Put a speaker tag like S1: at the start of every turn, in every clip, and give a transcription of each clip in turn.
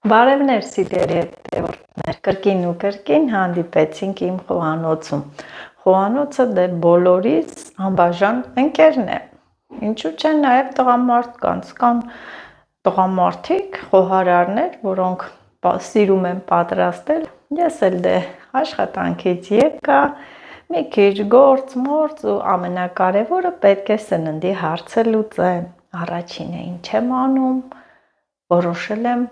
S1: Բարևներ սիրելի հետևորդներ, կրկին ու կրկին հանդիպեցինք իմ խոհանոցում։ Խոհանոցը դե բոլորիս անբաժան ընկերն է։ Ինչու՞ չէ նաև տղամարդկանց, կան տղամարդիկ, խոհարարներ, որոնք սիրում են պատրաստել։ Ես էլ դե աշխատանքից եկա, մի քիչ գործ ու ամենակարևորը պետք է սննդի հարցը լուծեմ։ Առաջինը ինչ եմ անում, որոշել եմ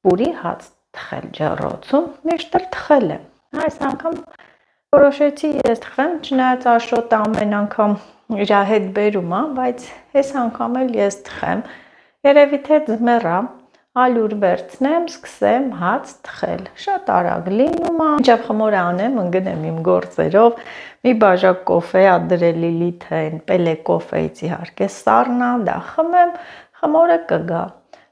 S1: պուրի հաց թխել ջեռոցում, միշտ էլ թխել եմ։ Այս անգամ որոշեցի ես թխեմ, չնայած Աշոտը ամեն անգամ իր հետ բերում է, բայց այս անգամ էլ ես թխեմ։ Երևի թե ձմեռա, ալյուր վերցնեմ, սկսեմ հաց թխել։ Շատ արագ լինում է։ Մինչև խմորը անեմ, ընկնեմ իմ գործերով, մի բաժակ կոֆե ա դրել Լիլիթեն, պելե կոֆեից իհարկե սառնա, դա խմեմ, խմորը կգա։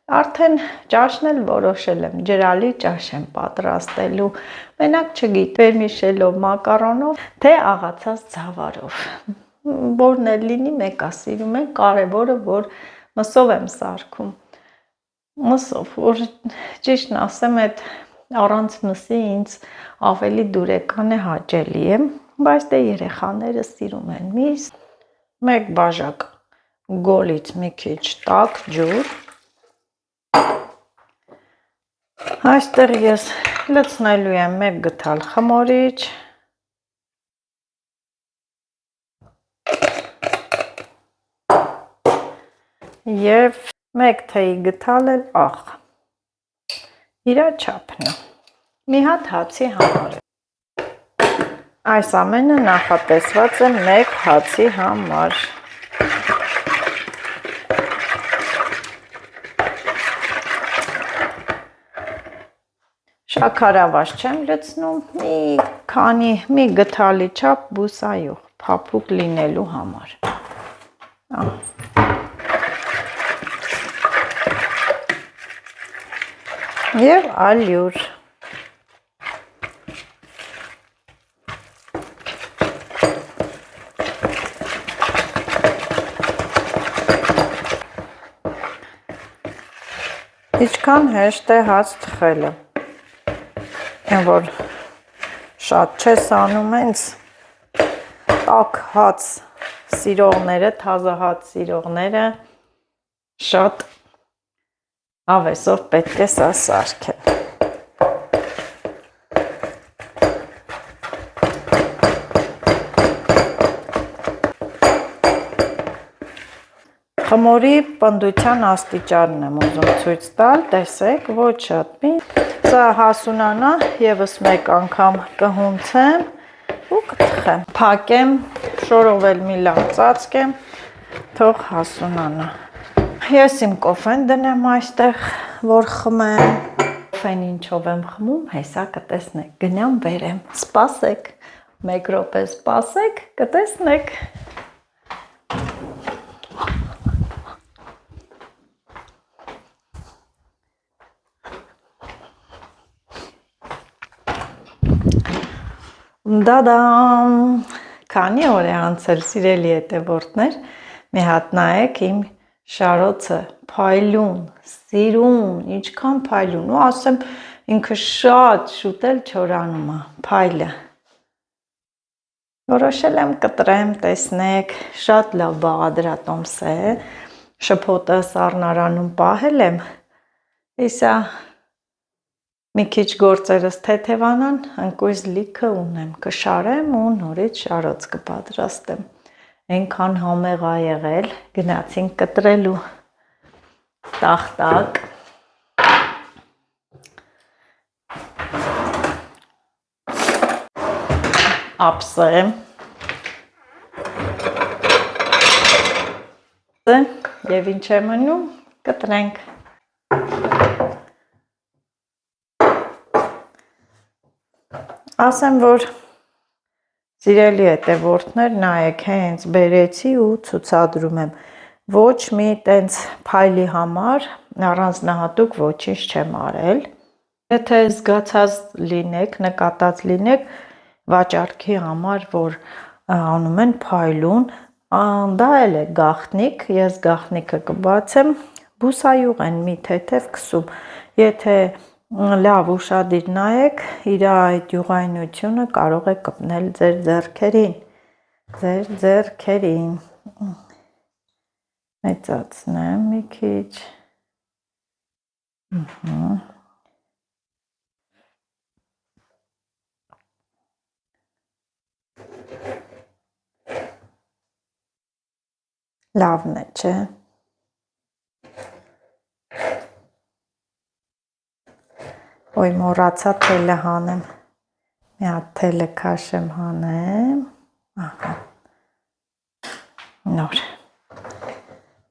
S1: Արդեն ճաշն էլ որոշել եմ, ջրալի ճաշ եմ պատրաստելու, մենակ չգիտեմ վերմիշելով, մակարոնով, թե աղացած ձավարով, որն էլ լինի մեկա սիրում եմ, կարևորը որ մսով եմ սարքում, մսով, որ ճիշտն ասեմ, այդ առանց մսի ինձ ավելի դուրեկան է, հաճելի է, բայց դե երեխաները սիրում են միս, մեկ բաժակ գոլից մի քիչ տաք ջուր, այստեղ ես լցնելու եմ մեկ գթալ խմորիչ, և մեկ թեյի գթալ էլ աղ, իրա չափն է, մի հատ հացի համար է, այս ամենը նախատեսված է մեկ հացի համար, շաքարավազ չեմ լցնում, մի գթալի չափ բուսայուղ, փափուկ լինելու համար, և ալյուր, ինչքան հեշտ է հաց թխելը, որ շատ չես անում հենց տաք հաց սիրողները, թազա հաց սիրողները շատ ավեսով պետք է սա սարքեն։ Խմորի պնդության աստիճանն եմ ուզում ցույց տալ, տեսեք, ոչ շատ մի, սա հասունանա, ևս մեկ անգամ կհունցեմ ու կթխեմ, փակեմ, շորովել մի լավ ծածկեմ, թող հասունանա։ Ես իմ կոֆեն դնեմ այստեղ, որ խմեմ, կոֆեն ինչով եմ խմում, հեսա կտեսնեք, գնամ վերեմ, սպասեք, մեկ րոպե սպասեք, կտեսնեք։ Դադամ, քանի օր է անցել սիրելի հետևորդներ, մի հատ նայեք իմ շարոցը, փայլուն, սիրուն, ինչքան փայլուն, ու ասեմ ինքը շատ շուտ էլ չորանում է, փայլը։ Որոշել եմ կտրեմ, տեսնեք, շատ լավ բաղադրատոմս է, շփոտը սառնարանում պահել եմ, իսա մի քիչ գործերս թեթևանան, ընկույզ լիքը ունեմ, կշարեմ ու նորից շարոց կպատրաստեմ, այնքան համեղ ա եղել, գնացինք կտրելու, տախտակ, ափսեմ, և ինչ է մնում, կտրենք։ Ասեմ, որ սիրելի հետևորդներ, նայեք, հենց բերեցի ու ցուցադրում եմ, ոչ մի տենց փայլի համար առանձնահատուկ ոչինչ չեմ արել, եթե զգացած լինեք, նկատած լինեք, վաճառքի համար, որ անում են փայլուն, դա էլ է գաղտնիք, ես գաղտնիքը կբացեմ, բուսայուղ են մի թեթև քսում, Եթե լավ ուշադիր նայեք, իր այդ յուղայնությունը կարող է կպնել ձեր ձեռքերին, մեծացնեմ մի քիչ, լավն է, չէ՞։ Ոյ մոռացա թելը հանեմ, մի հատ թելը քաշեմ հանեմ, ահա, նոր,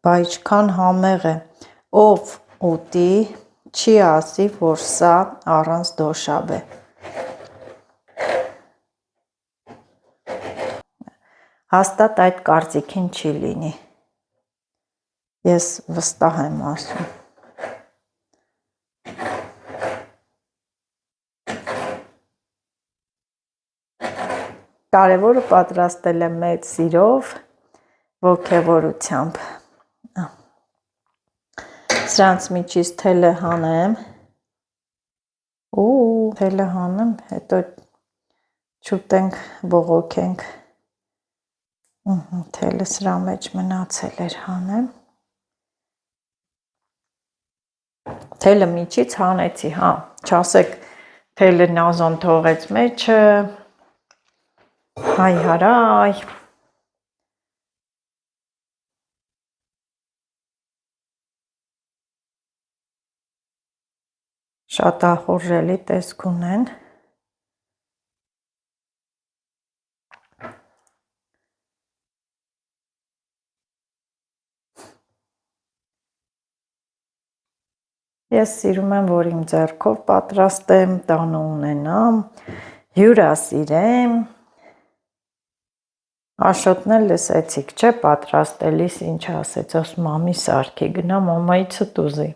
S1: բա ինչքան համեղ է, ով ուտի, չի ասի, որ սա առանց դոշաբ է, հաստատ այդ կարծիքին չի լինի, ես վստահ եմ ասում, կարևորը պատրաստել եմ մեծ սիրով, ոգևորությամբ, սրանց միջից թելը հանեմ, թելը հանեմ, հետո չուտենք, բողոքենք, թելը սրա մեջ մնացել էր հանեմ, թելը միջից հանեցի, հա, չասեք, թելը նազան թողեց մեջը, հայ հարայ, շատ ախորժելի տեսք ունեն, ես սիրում եմ, որ իմ ձեռքով պատրաստեմ, տանը ունենամ, հյուրասիրեմ, Աշոտն էլ լսեցիք, չէ, պատրաստելիս ինչ ասեց, ասում մամի սարքի գնա մամայիցդ ուզի,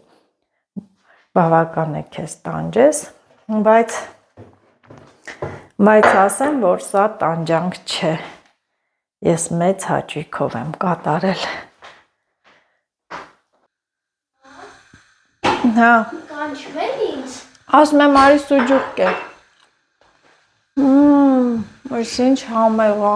S1: բավական է քեզ տանջես, բայց ասեմ, որ սա տանջանք չէ, ես մեծ հաճույքով եմ կատարել, հա,
S2: կանչվել ինձ,
S1: ասում եմ արի սուջուկ կեր, այս ինչ համեղա,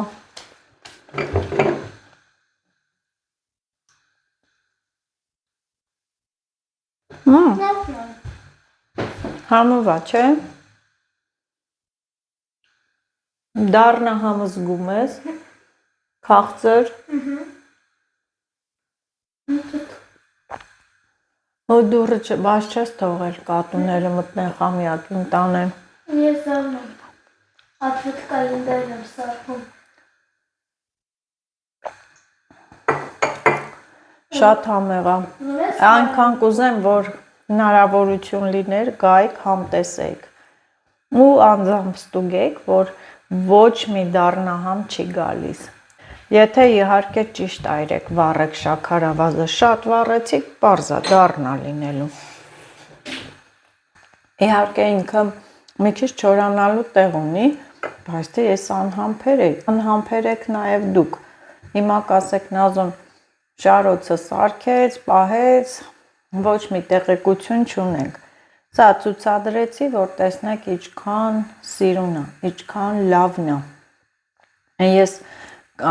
S1: Համովա, չէ, դառնա համը զգում ես, քաղցր, ու դուրը բաց չես թողել կատուները մտնեն խամյակին տանեն,
S2: ես զարնում եմ, ատվետկային դերն եմ սարքում,
S1: շատ համեղա, այնքան կուզեմ, որ հնարավորություն լիներ, գայք համ տեսեք, ու անձամբ ստուգեք, որ ոչ մի դառնահամ չի գալիս, եթե իհարկե ճիշտ այրեք, վառեք շաքարավազը, շատ վառեցիք, պարզա դառնա լինելու, իհարկե ինքը մի քիչ չորանալու տեղ ունի, բայց թե ես անհամբեր եք նաև դուք, հիմա կասեք Նազոն, Շարոցը սարքեց, պահեց, ոչ մի տեղեկություն չունենք, սա ցուցադրեցի, որ տեսնեք ինչքան սիրուն է, ինչքան լավն է, ես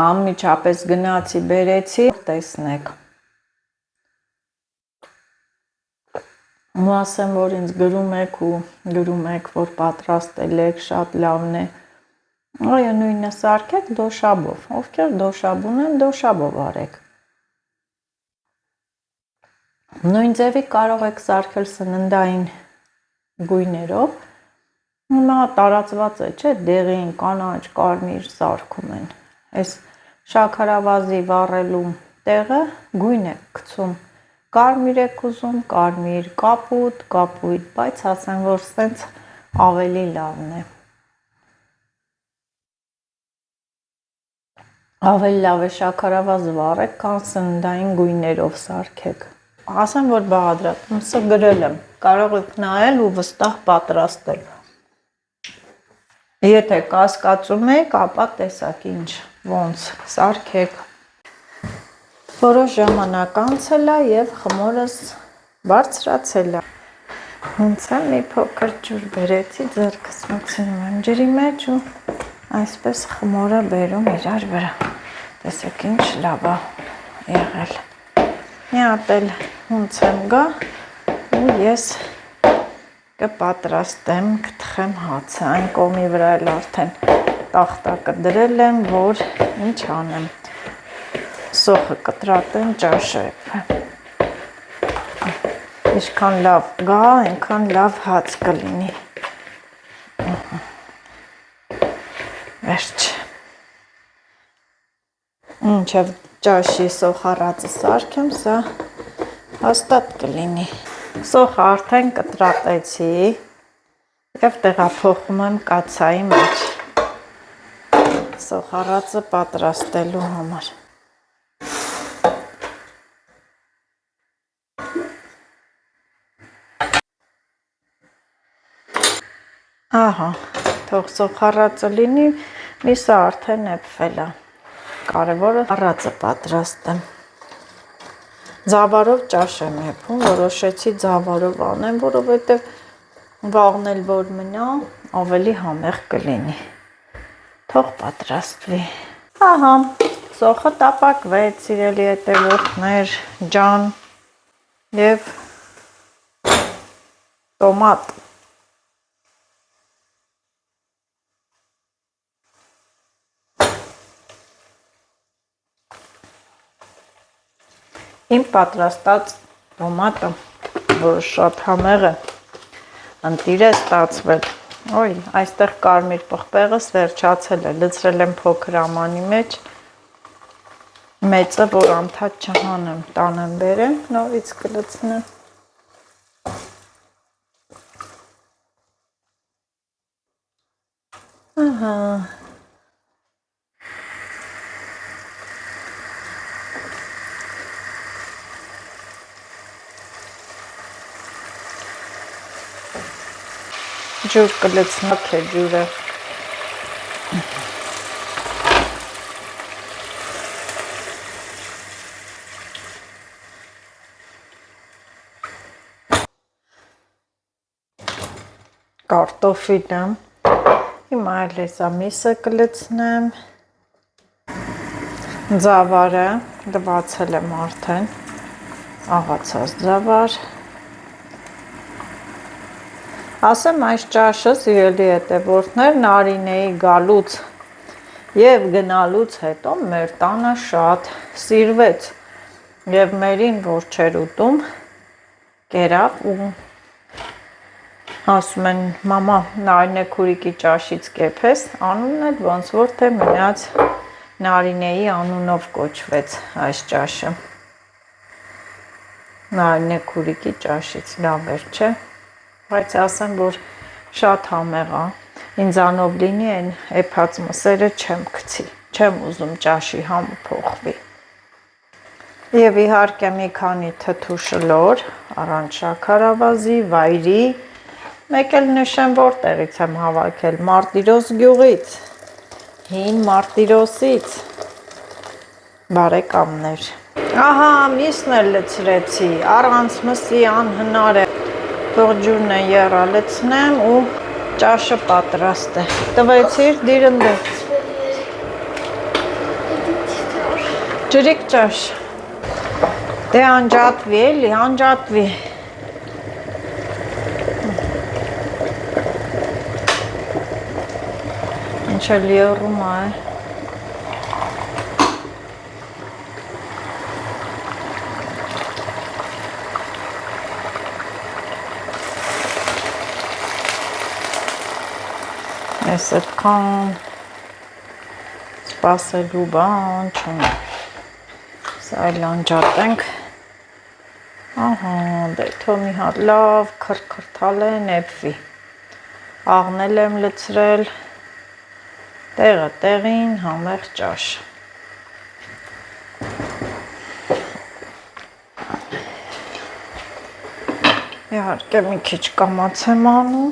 S1: անմիջապես գնացի բերեցի, տեսնեք, ու ասեմ, որ ինձ գրում եք, որ պատրաստել եք, շատ լավն է, այո նույնը սարքեք դոշաբով, ովքեր դոշաբ ունեն, դոշաբով արեք, նույն ձևի կարող եք սարքել սննդային գույներով, հիմա տարածված է, չէ, դեղին, կանաչ, կարմիր սարքում են, այս շաքարավազի վառելու տեղը գույն է գցում, կարմիր եք ուզում, կարմիր, կապույտ, բայց ասեմ, որ սենց ավելի լավն է, ավելի լավ է շաքարավազ վառեք, քան սննդային գույներով սարքեք, ասեմ, որ բաղադրատոմսը գրել եմ, կարող եք նայել ու վստահ պատրաստել, եթե կասկածում եք, ապա տեսակ ինչ, ոնց սարքեք, որոշ ժամանակ անցել է և խմորս բարձրացել է, Հենց մի փոքր ջուր բերեցի, ձեռքս մտցնում եմ ջրի մեջ ու այսպես խմորը բերում իրար վրա։ Տեսեք ինչ լավ է եղել։ Մի հատ էլ հունց եմ գա ու ես կպատրաստեմ, կթխեմ հացը, այն կողմի վրա էլ արդեն տախտակը դրել եմ, որ ինչ անեմ, սոխը կտրատեմ ճաշը, ինչքան լավ գա, այնքան լավ հաց կլինի, վերջ, ինչև ճաշի սոխառածը սարքեմ, սա հաստատ կլինի, սոխը արդեն կտրատեցի և տեղափոխում եմ կացայի մեջ, սոխառածը պատրաստելու համար։ Ահա, թող սոխառածը լինի, միսը արդեն էպվել է, կարևորը առածը պատրաստեմ։ Ձավարով ճաշ եմ եփում, որոշեցի ձավարով անեմ, որովհետև վաղն էլ որ մնա, ավելի համեղ կլինի։ Թող պատրաստվի։ Ահա, սոխը տապակվեց, սիրելի հետևորդներ, ջան և տոմատ։ Իմ պատրաստած տոմատը, որը շատ համեղ է, ընտիր է ստացվել, ոյ, այստեղ կարմիր պղպեղս վերջացել է, լցրել եմ փոքր ամանի մեջ, մեծը, որ անդադ չհանեմ, տանեմ բերեմ, նորից կլցնեմ։ Ահա, ջուր կլցնակ է ջուրը, կարտոֆիլը, հիմա էլ հեսա միսը կլցնեմ, ձավարը, լվացել եմ արդեն, աղացած ձավար, ասեմ այս ճաշը, սիրելի հետևորդներ, Նարինեի գալուց և գնալուց հետո մեր տանը շատ սիրվեց և մերին, որ չեր ուտում, կերավ ու ասում են, մամա, Նարինե քուրիկի ճաշից կեփես, անունն էլ ոնց որ թե մնաց Նարինեի անունով կոչվեց այս ճաշը, Նարինե քուրիկի ճաշից, լավ էր, չէ, բայց ասեմ, որ շատ համեղ է, ինձանով լինի այն էփած մսերը չեմ գցի, չեմ ուզում ճաշի համը փոխվի։ Եվ իհարկե մի քանի թթու շլոր, առանց շաքարավազի, վայրի, մեկ էլ նշեմ որտեղից եմ հավաքել, Մարտիրոս գյուղից, հին Մարտիրոսից, բարեկամներ։ Ահա, միսն էլ լցրեցի, առանց մսի անհնար է, թող ջուրն է եռա լցնեմ ու ճաշը պատրաստ է, տվեցիր դիրնդեց, ջրիկ ճաշ, դե անջատվի էլի, անջատվի, ինչ էլ եռում է, Ես այդքան սպասելու բան չունի, սա էլ անջատենք, ահա, դե թող մի հատ լավ քրքրթալ է նեպվի, աղնել եմ լցրել, տեղը տեղին համեղ ճաշ, իհարկե մի քիչ կամաց եմ անում,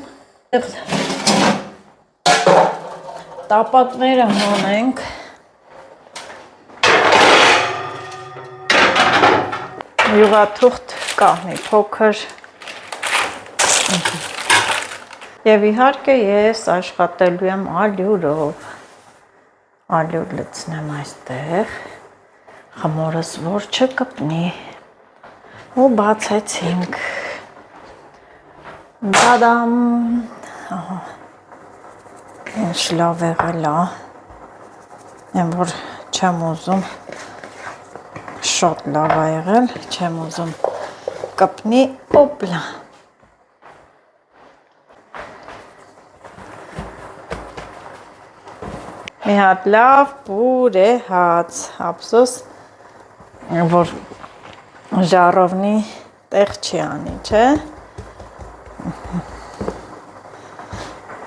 S1: տապակները հանենք, յուղաթուղթ կա մի փոքր, Եվ իհարկե ես աշխատելու եմ ալյուրով։ Ալյուր լցնեմ այստեղ, խմորս որ չկպնի, ու բացեցինք, դադամ, ինչ լավ եղել է, եմ որ չեմ ուզում, շատ լավ է եղել, չեմ ուզում կպնի, օպլա, մի հատ լավ պուրե հաց, ափսոս, որ ժառովնի տեղ չի անի, չէ,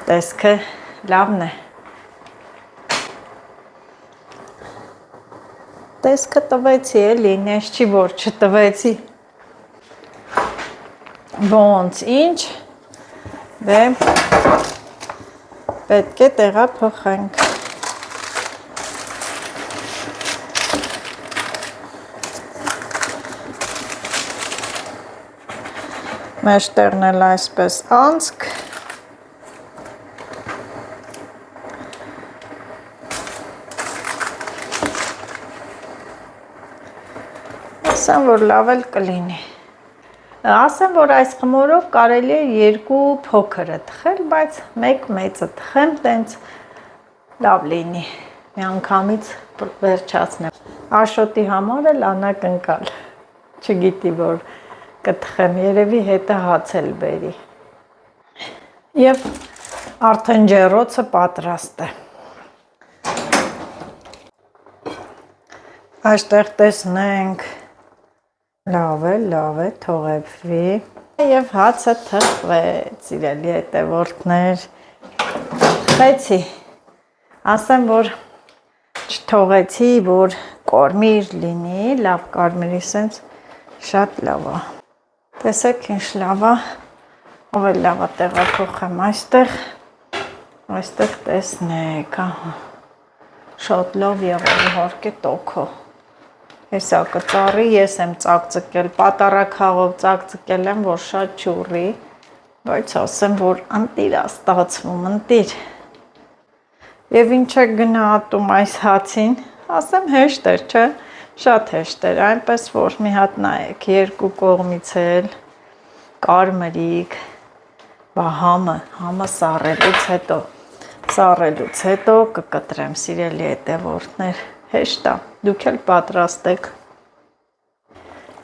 S1: տեսքը լավն է, տեսքը տվեցի էլի, նես չի որ չտվեցի, ոնց ինչ, դե պետք է տեղափոխենք, մեջտեղն էլ այսպես անցք, ասեմ, որ լավ էլ կլինի, ասեմ, որ այս խմորով կարելի է երկու փոքրը թխել, բայց մեկ մեծը թխեմ, տենց լավ լինի, մի անգամից վերջացնեմ, Աշոտի համար էլ անակնկալ, չգիտի, որ կթխեմ, երևի հետը հաց էլ բերի, և արդեն ջեռոցը պատրաստ է, այստեղ տեսնենք, լավ է, թողևվի, և հացը թխվեց, սիրելի հետևորդներ, թխեցի, ասեմ, որ չթողեցի, որ կարմիր լինի, լավ կարմիրի սենց շատ լավ է, տեսեք ինչ լավ է, ով էլ լավ է տեղափոխեմ այստեղ տեսնեք, շատ լավ եղել իհարկե տոքո, հեսա կծառի, ես եմ ծակծկել, պատարագ ծակծկել եմ, որ շատ չուռի, բայց ասեմ, որ ընտիր է ստացվում, ընտիր, և ինչ է գնահատում այս հացին, ասեմ հեշտ էր, չէ, շատ հեշտ էր, այնպես որ մի հատ նայեք, երկու կողմից էլ, կարմրիկ, համը սառելուց հետո կկտրեմ, սիրելի հետևորդներ, հեշտ է, դուք էլ պատրաստեք,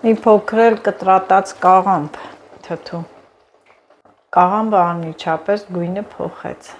S1: մի փոքր էլ կտրատած կաղամբ թթու, կաղամբը անմիջապես գույնը փոխեց,